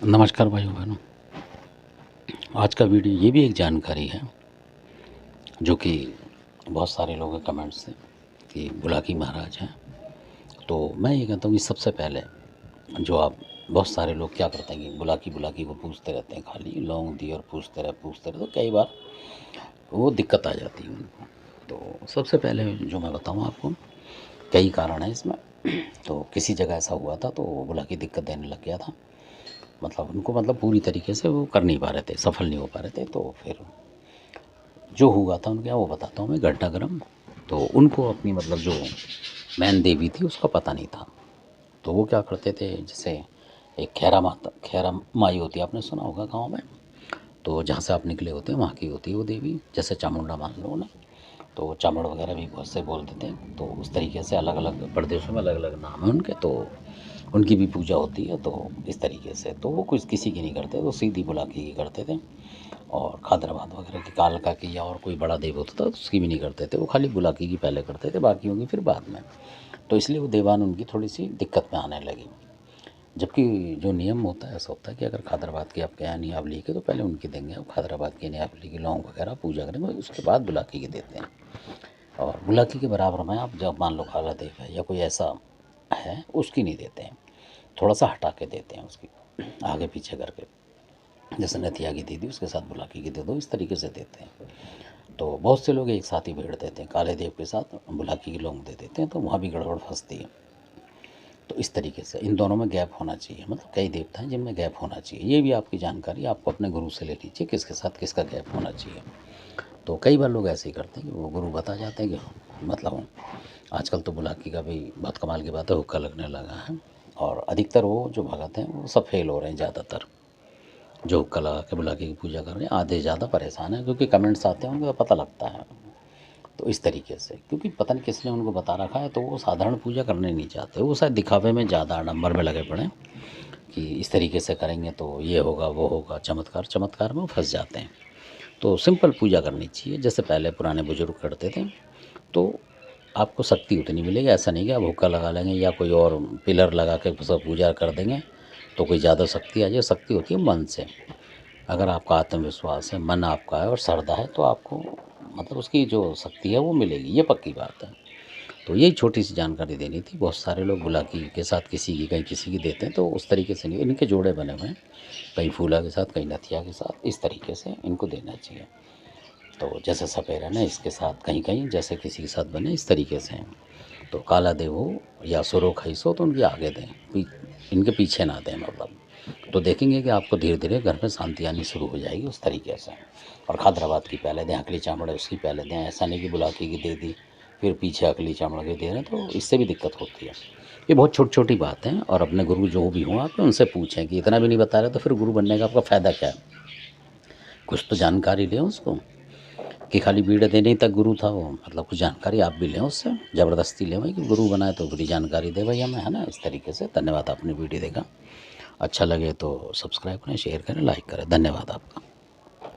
नमस्कार भाइयों बहनों। आज का वीडियो ये भी एक जानकारी है जो कि बहुत सारे लोगों के कमेंट्स से कि बुलाकी महाराज हैं। तो मैं ये कहता हूँ कि सबसे पहले जो आप बहुत सारे लोग क्या करते हैं कि बुलाकी बुलाकी को पूछते रहते हैं, खाली लौंग दी और पूछते रहे तो कई बार वो दिक्कत आ जाती है उनको। तो सबसे पहले जो मैं बताऊँ आपको, कई कारण हैं इसमें। तो किसी जगह ऐसा हुआ था तो बुलाकी दिक्कत देने लग गया था, मतलब उनको पूरी तरीके से वो कर नहीं पा रहे थे, सफल नहीं हो पा रहे थे। तो फिर जो हुआ था उनके यहाँ वो बताता हूँ मैं, घटनाक्रम। तो उनको अपनी जो मैन देवी थी उसका पता नहीं था। तो वो क्या करते थे, जैसे एक खैरा माई होती है, आपने सुना होगा गाँव में। तो जहाँ से आप निकले होते हैं वहाँ की होती है वो देवी, जैसे चामुंडा मान लो ना। तो चामुंड वगैरह भी बहुत से बोल देते हैं। तो उस तरीके से अलग अलग प्रदेशों में अलग अलग नाम है उनके, तो उनकी भी पूजा होती है। तो इस तरीके से तो वो कुछ किसी की नहीं करते, तो सीधी बुलाकी की करते थे। और खादराबाद वगैरह की, कालका की या और कोई बड़ा देव होता था तो उसकी भी नहीं करते थे, वो खाली बुलाकी की पहले करते थे, बाकियों की फिर बाद में। तो इसलिए वो देवान उनकी थोड़ी सी दिक्कत में आने लगी। जबकि जो नियम होता है ऐसा होता है कि अगर खादराबाद की आपके यहाँ नियावली के तो पहले उनकी देंगे, अब खादराबाद की नियावली की लौंग वगैरह पूजा करेंगे, उसके बाद बुलाकी की देते हैं। और बुलाकी के बराबर में आप जब मान लो काला देव है या कोई ऐसा है, उसकी नहीं देते हैं, थोड़ा सा हटा के देते हैं उसकी, आगे पीछे करके। जैसे नथिया की दे दी उसके साथ बुलाकी की दे दो, इस तरीके से देते हैं। तो बहुत से लोग एक साथ ही भेड़ देते हैं, काले देव के साथ बुलाकी की लौंग दे देते हैं, तो वहाँ भी गड़बड़ फंसती है। तो इस तरीके से इन दोनों में गैप होना चाहिए, कई देवता हैं जिनमें गैप होना चाहिए। ये भी आपकी जानकारी आपको अपने गुरु से ले लीजिए, किसके साथ किसका गैप होना चाहिए। तो कई बार लोग ऐसे ही करते हैं कि वो गुरु बता जाते हैं कि आजकल तो बुलाकी का भी बहुत कमाल की बात है, हुक्का लगने लगा है। और अधिकतर वो जो भगत हैं वो सब फेल हो रहे हैं, ज़्यादातर जो हुक्का लगा के बुलाकी की पूजा कर रहे हैं, आधे ज़्यादा परेशान हैं, क्योंकि कमेंट्स आते हैं उनको पता लगता है। तो इस तरीके से, क्योंकि पता नहीं किसने उनको बता रखा है, तो वो साधारण पूजा करने नहीं चाहते, वो शायद दिखावे में ज़्यादा आडंबर में लगे पड़े कि इस तरीके से करेंगे तो ये होगा वो होगा, चमत्कार चमत्कार में वो फंस जाते हैं। तो सिंपल पूजा करनी चाहिए जैसे पहले पुराने बुजुर्ग करते थे, तो आपको शक्ति उतनी मिलेगी। ऐसा नहीं कि आप हुक्का लगा लेंगे या कोई और पिलर लगा के सब पूजा कर देंगे तो कोई ज़्यादा शक्ति आ जाए। शक्ति होती है मन से, अगर आपका आत्मविश्वास है, मन आपका है और श्रद्धा है, तो आपको उसकी जो शक्ति है वो मिलेगी, ये पक्की बात है। तो यही छोटी सी जानकारी देनी थी। बहुत सारे लोग बुलाकी के साथ किसी की कहीं किसी की देते हैं, तो उस तरीके से नहीं, इनके जोड़े बने हुए हैं, कहीं फूला के साथ कहीं नथिया के साथ, इस तरीके से इनको देना चाहिए। तो जैसे सपेरा है ना, इसके साथ कहीं कहीं जैसे किसी के साथ बने, इस तरीके से हैं। तो काला देव हो या सुरो खईसो तो उनके आगे दें, इनके पीछे ना दें। तो देखेंगे कि आपको धीरे धीरे घर में शांति आनी शुरू हो जाएगी उस तरीके से। और खादराबाद की पहले दें, अकली चामड़ उसकी पहले दें, ऐसा नहीं कि बुलाकी की दे दी फिर पीछे अकली चामड़ की दे रहे हैं, तो इससे भी दिक्कत होती है। ये बहुत छोटी छोटी बात है, और अपने गुरु जो भी हों आप उनसे पूछें कि इतना भी नहीं बता रहे तो फिर गुरु बनने का आपका फ़ायदा क्या है। कुछ तो जानकारी लें उसको, कि खाली बीड़े देने तक गुरु था वो, कुछ जानकारी आप भी लें उससे, ज़बरदस्ती लें भाई कि गुरु बनाए तो पूरी जानकारी दे भाई हमें, है ना। इस तरीके से धन्यवाद। आपने वीडियो देखा, अच्छा लगे तो सब्सक्राइब करें, शेयर करें, लाइक करें। धन्यवाद आपका।